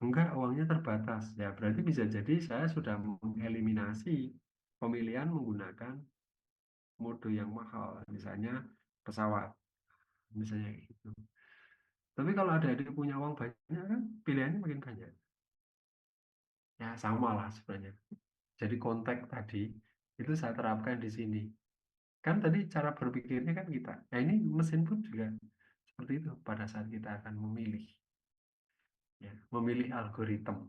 Enggak, uangnya terbatas. Ya, berarti bisa jadi saya sudah mengeliminasi pemilihan menggunakan mode yang mahal, misalnya pesawat, misalnya gitu. Tapi kalau ada adik punya uang banyak kan, pilihannya makin banyak. Ya, sama lah sebenarnya. Jadi konteks tadi itu saya terapkan di sini. Kan tadi cara berpikirnya kan kita. Nah, ini mesin pun juga seperti itu pada saat kita akan memilih, ya, memilih algoritma.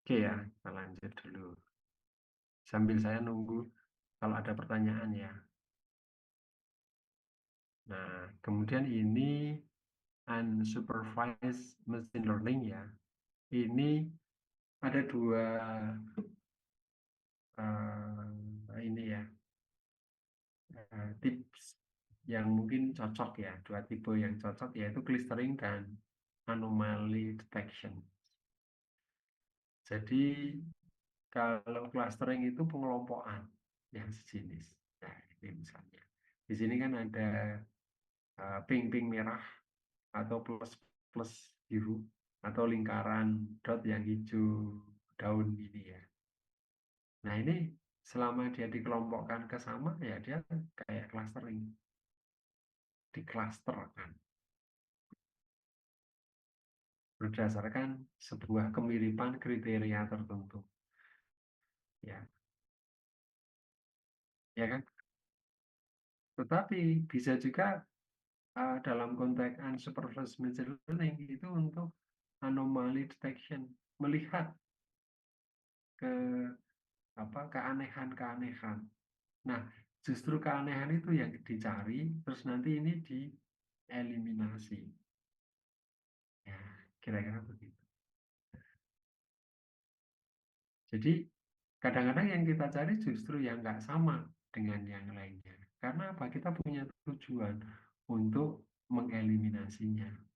Oke ya, kita lanjut dulu. Sambil saya nunggu kalau ada pertanyaan ya. Nah, kemudian ini unsupervised machine learning ya. Ini ada dua ini ya, tips yang mungkin cocok ya, dua tipe yang cocok yaitu clustering dan anomaly detection. Jadi kalau clustering itu pengelompokan yang sejenis. Nah, ini misalnya. Di sini kan ada ping-ping merah atau plus-plus biru atau lingkaran dot yang hijau daun ini ya. Nah, ini selama dia dikelompokkan ke sama ya dia kayak clustering, diklusterkan berdasarkan sebuah kemiripan kriteria tertentu. Ya, ya kan? Tetapi bisa juga dalam konteks unsupervised machine learning itu untuk anomaly detection, melihat ke keanehan-keanehan. Nah, justru keanehan itu yang dicari, terus nanti ini dieliminasi. Ya, kira-kira begitu. Jadi, kadang-kadang yang kita cari justru yang nggak sama dengan yang lainnya. Karena apa? Kita punya tujuan untuk mengeliminasinya.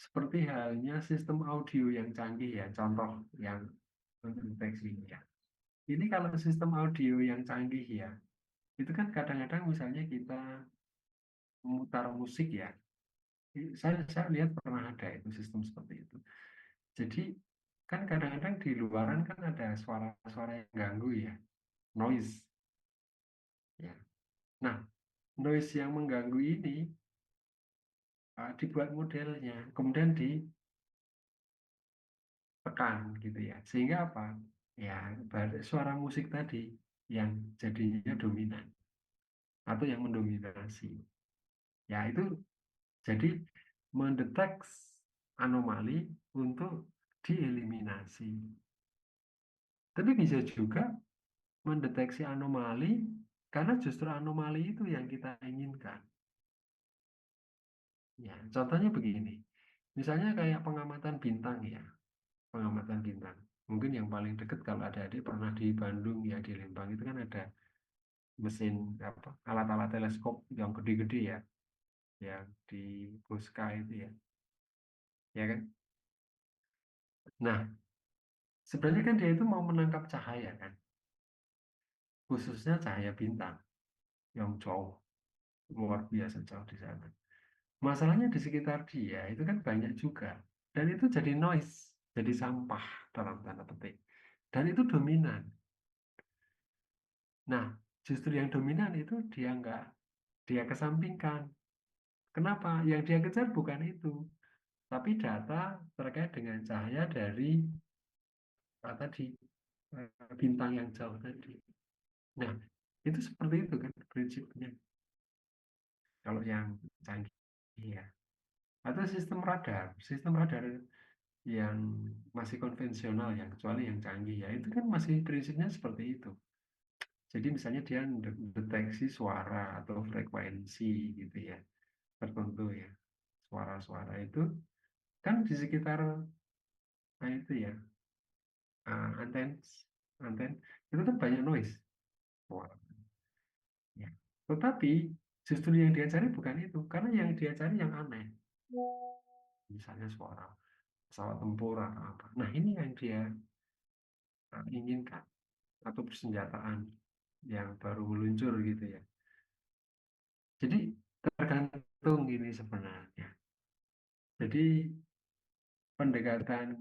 Seperti halnya sistem audio yang canggih ya, contoh yang untuk deteksi ya. Ini kalau sistem audio yang canggih ya, itu kan kadang-kadang misalnya kita memutar musik ya, saya lihat pernah ada itu sistem seperti itu. Jadi kan kadang-kadang di luaran kan ada suara-suara yang ganggu ya, noise ya. Nah, noise yang mengganggu ini dibuat modelnya, kemudian ditekan gitu ya. Sehingga apa? Ya, suara musik tadi yang jadinya dominan atau yang mendominasi. Ya, itu jadi mendeteksi anomali untuk dieliminasi. Tapi bisa juga mendeteksi anomali karena justru anomali itu yang kita inginkan. Ya, contohnya begini. Misalnya kayak pengamatan bintang ya, pengamatan bintang. Mungkin yang paling dekat kalau ada adik pernah di Bandung ya di Lembang itu kan ada mesin apa alat-alat teleskop yang gede-gede ya, yang di Boska itu ya, ya kan? Nah, sebenarnya kan dia itu mau menangkap cahaya kan, khususnya cahaya bintang yang jauh, luar biasa jauh di sana. Masalahnya di sekitar dia itu kan banyak juga. Dan itu jadi noise, jadi sampah dalam tanda petik. Dan itu dominan. Nah, justru yang dominan itu dia kesampingkan. Kenapa? Yang dia kejar bukan itu, tapi data terkait dengan cahaya dari tadi bintang yang jauh tadi. Nah, itu seperti itu kan prinsipnya. Kalau yang canggih ya. Atau sistem radar yang masih konvensional ya, kecuali yang canggih ya, itu kan masih prinsipnya seperti itu. Jadi misalnya dia deteksi suara atau frekuensi gitu ya, tertentu ya. Suara-suara itu kan di sekitar itu ya, anten, anten itu kan banyak noise. Suara. Ya. Tetapi justru yang dia cari bukan itu, karena yang dia cari yang aneh. Misalnya suara pesawat tempur atau apa. Nah ini yang dia inginkan atau persenjataan yang baru meluncur gitu ya. Jadi tergantung ini sebenarnya. Jadi pendekatan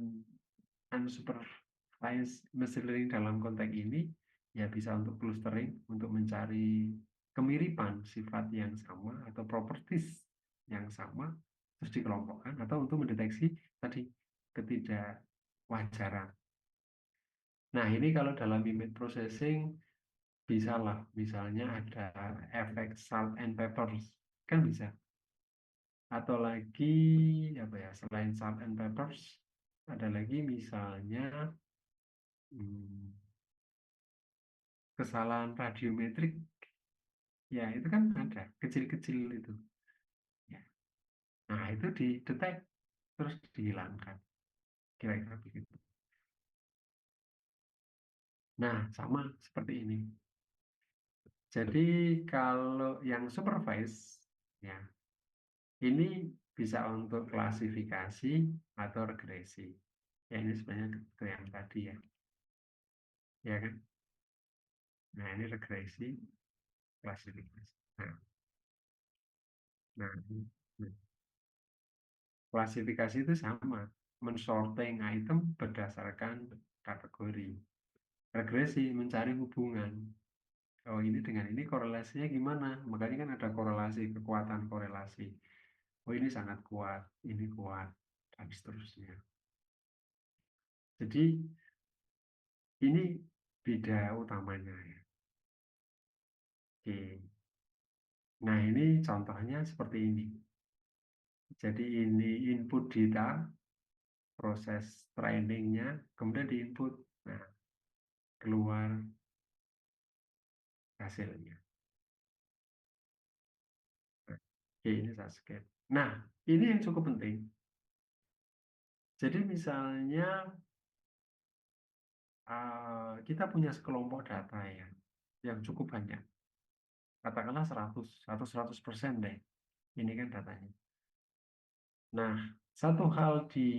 unsupervised machine learning dalam konteks ini ya bisa untuk clustering, untuk mencari kemiripan sifat yang sama atau properties yang sama terus dikelompokkan, atau untuk mendeteksi tadi ketidakwajaran. Nah, ini kalau dalam image processing bisa lah, misalnya ada efek salt and peppers, kan bisa. Atau lagi apa ya, selain salt and peppers ada lagi misalnya kesalahan radiometrik, ya itu kan ada kecil-kecil itu ya. Nah, itu didetek terus dihilangkan, kira-kira begitu. Nah, sama seperti ini. Jadi kalau yang supervise ya, ini bisa untuk klasifikasi atau regresi. Ya, ini sebenarnya ke yang tadi ya. Ya kan? Nah, ini regresi, klasifikasi. Nah, nah, nah. Klasifikasi itu sama, mensorting item berdasarkan kategori. Regresi mencari hubungan. Oh, ini dengan ini korelasinya gimana? Makanya kan ada korelasi, kekuatan korelasi. Oh, ini sangat kuat, ini kuat, dan seterusnya. Jadi ini beda utamanya ya. Oke. Nah, ini contohnya seperti ini. Jadi ini input data, proses trainingnya, kemudian diinput. Nah, keluar hasilnya. Nah, oke, ini saya skip. Nah, ini yang cukup penting. Jadi misalnya kita punya sekelompok data ya, yang cukup banyak. Katakanlah 100 atau 100% deh. Ini kan datanya. Nah, satu hal di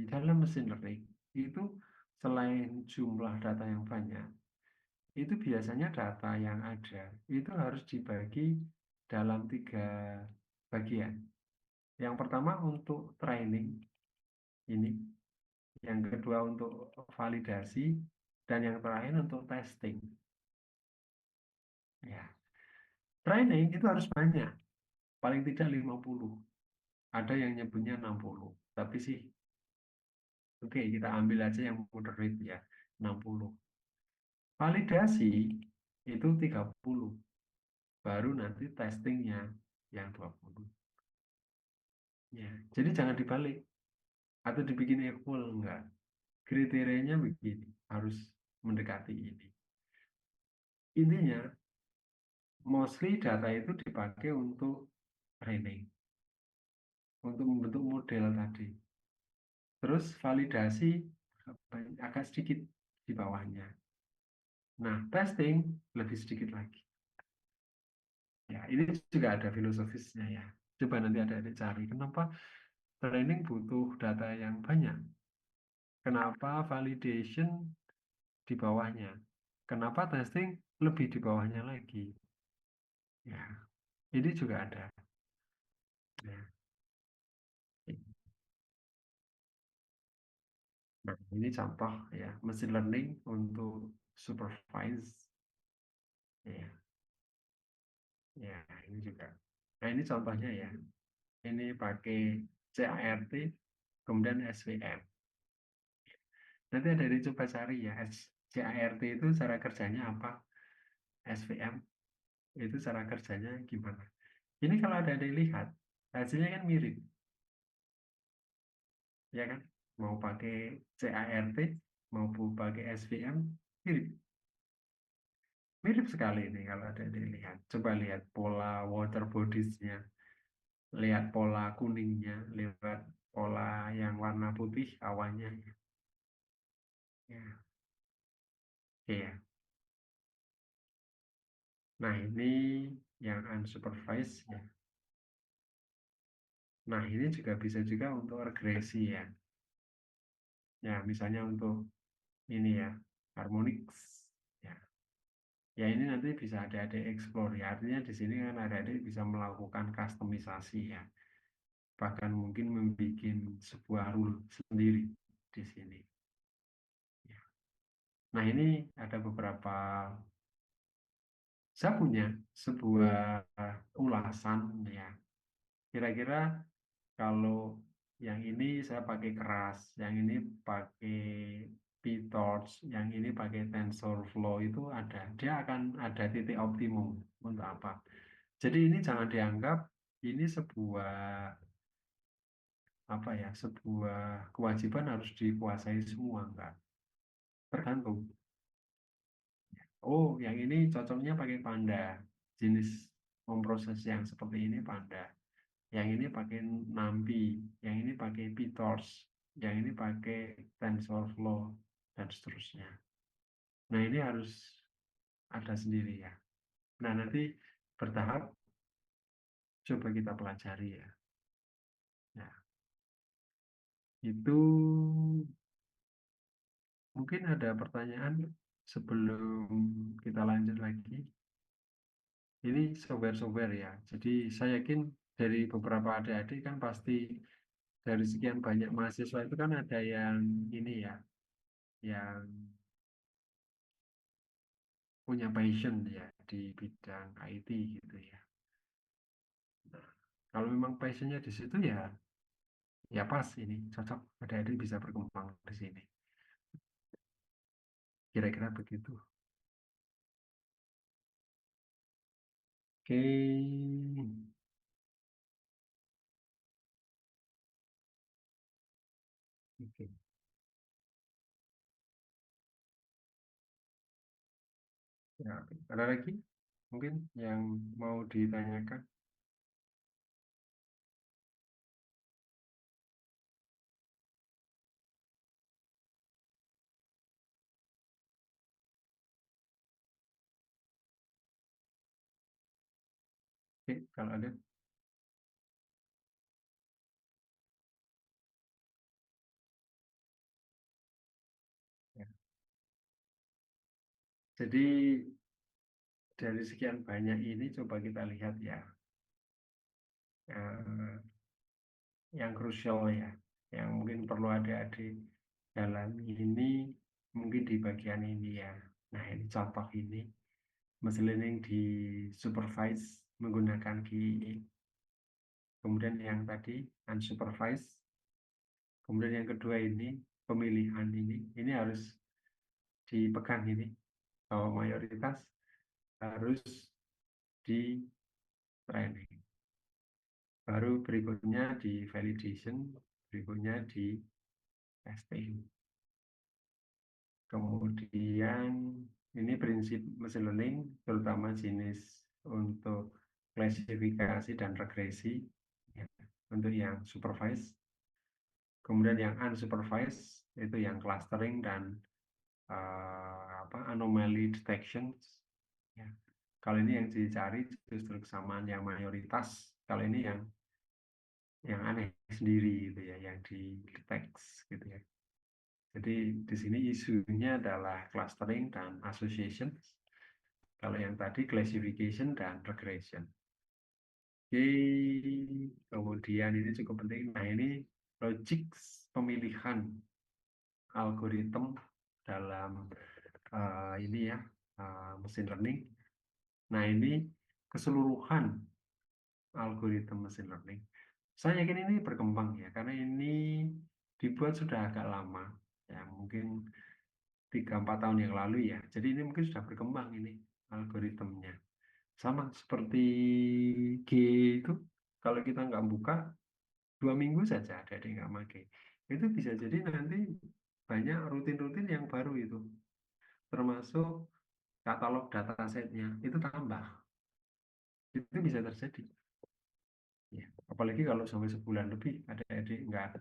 dalam mesin learning itu selain jumlah data yang banyak, itu biasanya data yang ada itu harus dibagi dalam 3 bagian. Yang pertama untuk training ini, yang kedua untuk validasi, dan yang terakhir untuk testing. Ya, training itu harus banyak, paling tidak 50. Ada yang nyebutnya 60, tapi sih oke, kita ambil aja yang moderate ya, 60. Validasi itu 30, baru nanti testingnya yang 20. Ya, jadi jangan dibalik atau dibikin equal, enggak. Kriterianya begini, harus mendekati ini. Intinya, mostly data itu dipakai untuk training, untuk membentuk model tadi. Terus validasi agak sedikit di bawahnya. Nah, testing lebih sedikit lagi. Ya, ini juga ada filosofisnya ya. Coba nanti ada cari kenapa training butuh data yang banyak. Kenapa validation di bawahnya? Kenapa testing lebih di bawahnya lagi? Ya, ini juga ada. Ya. Nah, ini contoh ya, machine learning untuk supervise. Ya, ya, ini juga. Nah, ini contohnya ya. Ini pakai CART, kemudian SVM. Nanti ada dicoba cari ya, CART itu cara kerjanya apa, SVM itu cara kerjanya gimana. Ini kalau ada yang lihat, hasilnya kan mirip, ya kan? Mau pakai CART, mau pakai SVM, mirip. Mirip sekali ini kalau ada yang dilihat. Coba lihat pola water bodies-nya, lihat pola kuningnya, lihat pola yang warna putih awannya. Ya, iya. Nah, ini yang unsupervised ya. Nah, ini juga bisa juga untuk regresi ya. Ya, misalnya untuk ini ya, harmonics. Ya, ya ini nanti bisa adik-adik explore ya. Artinya di sini kan adik-adik bisa melakukan customisasi ya. bahkan mungkin membuat sebuah rule sendiri di sini. Nah, ini ada beberapa, saya punya sebuah ulasan ya. Kira-kira kalau yang ini saya pakai keras, yang ini pakai PyTorch, yang ini pakai TensorFlow itu ada. Dia akan ada titik optimum untuk apa. Jadi ini jangan dianggap ini sebuah apa ya, sebuah kewajiban harus dikuasai semua, enggak. Tergantung. Oh, yang ini cocoknya pakai Panda. Jenis memproses yang seperti ini Panda. Yang ini pakai NumPy, yang ini pakai PyTorch, yang ini pakai TensorFlow, dan seterusnya. Nah, ini harus ada sendiri ya. Nah, nanti bertahap coba kita pelajari ya. Nah, itu mungkin ada pertanyaan sebelum kita lanjut lagi. Ini software-software ya. Jadi saya yakin dari beberapa adik-adik kan pasti dari sekian banyak mahasiswa itu kan ada yang ini ya, yang punya passion ya di bidang IT gitu ya. Nah, kalau memang passionnya di situ ya, ya pas ini cocok adik-adik bisa berkembang di sini. Kira-kira begitu. Oke, oke. Ya, oke. Ada lagi mungkin yang mau ditanyakan? Oke, kalau ada. Ya. Jadi dari sekian banyak ini coba kita lihat ya, eh, yang krusial ya, yang mungkin perlu adik-adik dalam ini mungkin di bagian ini ya. Nah, ini contoh ini machine learning di supervise menggunakan GIE. Kemudian yang tadi unsupervised. Kemudian yang kedua ini pemilihan ini harus dipegang ini bahwa mayoritas harus di training. Baru berikutnya di validation, berikutnya di testing. Kemudian ini prinsip machine learning, terutama jenis untuk klasifikasi dan regresi, ya, untuk yang supervised. Kemudian yang unsupervised itu yang clustering dan anomaly detection. Ya. Kalau ini yang dicari justru kesamaan yang mayoritas. Kalau ini yang aneh sendiri gitu ya, yang di deteksi gitu ya. Jadi di sini isunya adalah clustering dan association. Kalau yang tadi classification dan regression. Oke, kemudian ini cukup penting. Nah, ini logik pemilihan algoritma dalam ini ya, machine learning. Nah, ini keseluruhan algoritma machine learning. Saya yakin ini berkembang ya, karena ini dibuat sudah agak lama, ya mungkin 3-4 tahun yang lalu ya. Jadi ini mungkin sudah berkembang ini algoritmnya. Sama seperti G itu, kalau kita nggak buka 2 minggu saja ada yang nggak pakai. Itu bisa jadi nanti banyak rutin-rutin yang baru itu, termasuk katalog datasetnya itu tambah. Itu bisa terjadi. Ya, apalagi kalau sampai sebulan lebih ada adik nggak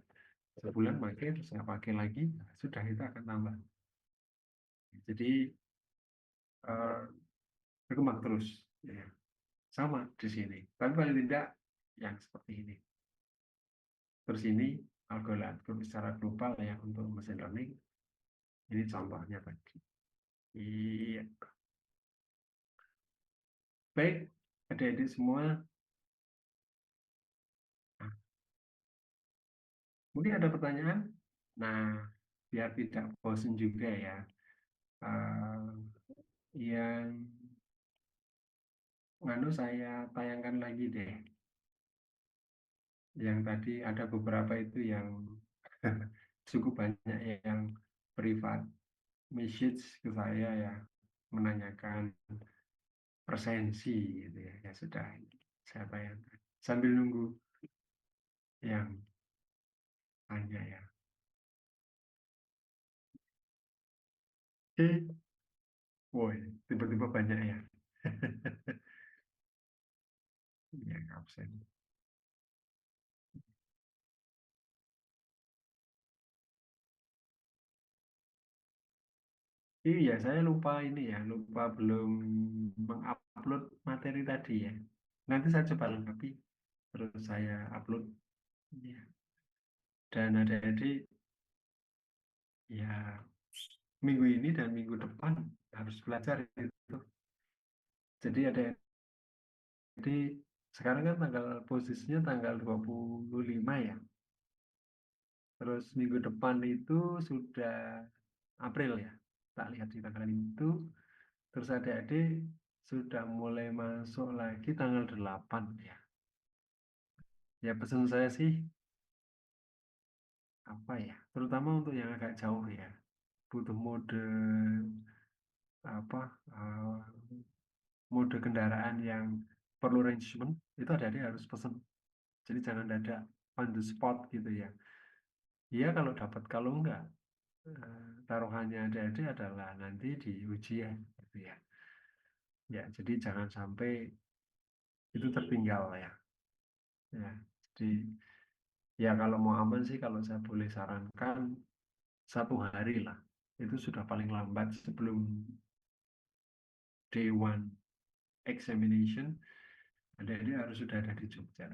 sebulan pakai terus nggak pakai lagi, nah, sudah itu akan tambah. Jadi eh, berkembang terus. Ya. Sama di sini. Tapi paling tidak yang seperti ini. Terus ini algoritma secara global ya untuk machine learning. Ini contohnya tadi. Iya. Baik, adik-adik semua. Mungkin ada pertanyaan? Nah, biar tidak bosan juga ya. eh, yang saya tayangkan lagi deh. Yang tadi ada beberapa itu yang cukup banyak yang privat message ke saya ya, menanyakan presensi gitu ya. Ya sudah, saya tayangkan sambil nunggu yang tanya ya. Woi, tiba-tiba banyak ya. Yang absen. Iya, saya lupa ini ya, lupa belum mengupload materi tadi ya. Nanti saya coba lengkapi, terus saya upload. Ya. Dan adik-adik ya minggu ini dan minggu depan harus belajar itu. Jadi sekarang kan posisinya tanggal 25 ya. Terus minggu depan itu sudah April ya. Tak lihat di tanggal itu. Terus adik-adik sudah mulai masuk lagi tanggal 8 ya. Ya pesan saya sih apa ya? Terutama untuk yang agak jauh ya. Butuh apa eh, mode kendaraan yang perlu arrangement itu adik-adik harus pesan. Jadi jangan dadak on the spot gitu ya. Iya kalau dapat, kalau enggak taruhannya adik-adik adalah nanti di ujian gitu ya. Ya, jadi jangan sampai itu tertinggal ya. Ya, jadi ya kalau mau aman sih kalau saya boleh sarankan 1 hari lah. Itu sudah paling lambat sebelum day one examination, adik-adik harus sudah ada di Jogja.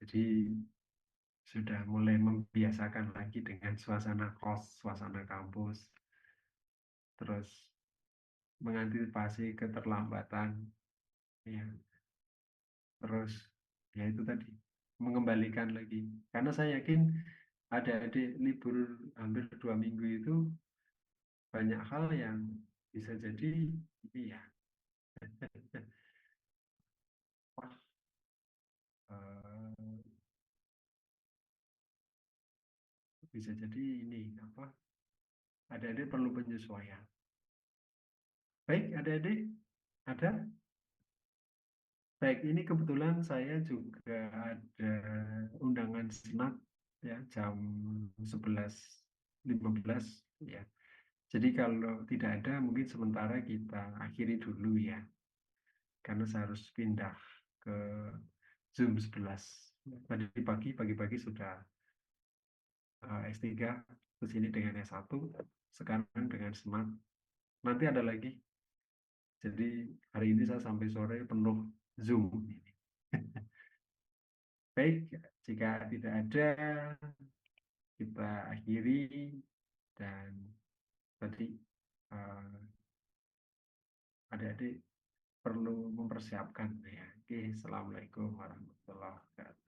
Jadi sudah mulai membiasakan lagi dengan suasana kos, suasana kampus, terus mengantisipasi keterlambatan, ya. Terus ya itu tadi mengembalikan lagi. Karena saya yakin adik-adik libur hampir 2 minggu itu banyak hal yang bisa jadi ini ya, wah, eh, bisa jadi ini apa? Adik-adik perlu penyesuaian. Baik, adik-adik ada. Baik, ini kebetulan saya juga ada undangan senat ya jam 11.15 ya. Jadi kalau tidak ada mungkin sementara kita akhiri dulu ya. Karena saya harus pindah ke Zoom 11. Tadi pagi-pagi sudah S3 ke sini dengan S1, sekarang dengan senat. Nanti ada lagi. Jadi hari ini saya sampai sore penuh Zoom ini. Baik, jika tidak ada, kita akhiri dan tadi eh, adik-adik perlu mempersiapkan ya. Oke, Assalamualaikum warahmatullahi wabarakatuh.